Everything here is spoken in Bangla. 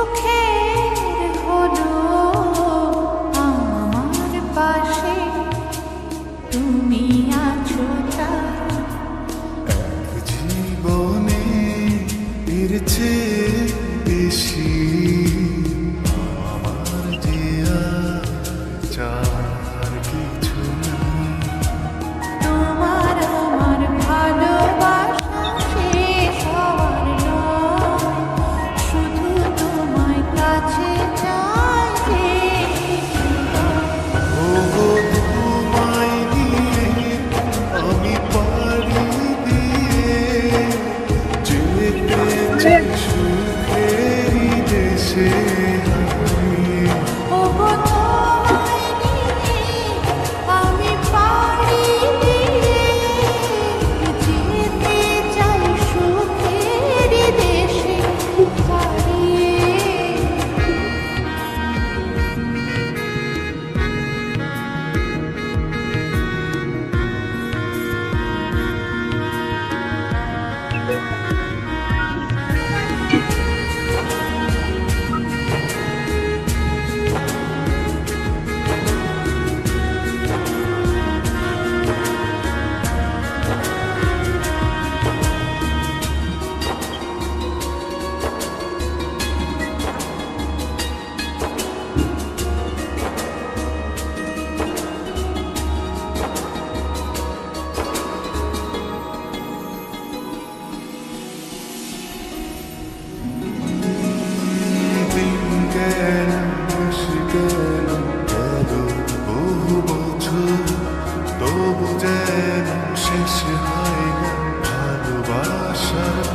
সুখের হলো আমার পাশে তুমি আছো তাই। জীবনে এর চেয়ে বেশি আমার দিয়া চার কিছু নেই। তোমার আমার ভালোবাসা শেষ হওয়ার নয়, শুধু তোমায় কাছে চাই যে ওগো তোমায় নিয়ে আমি পাড়ি দিয়ে যেতে চাই সুখেরই দেশে আমি। ওগো তোমায় নিয়ে আমি পাড়ি দিয়ে যেতে চাই সুখের দেশে দাঁড়িয়ে। দিন গেল মাস গেল গেল বহু বছর, তবু যেন শেষ হয় না ভালোবাসার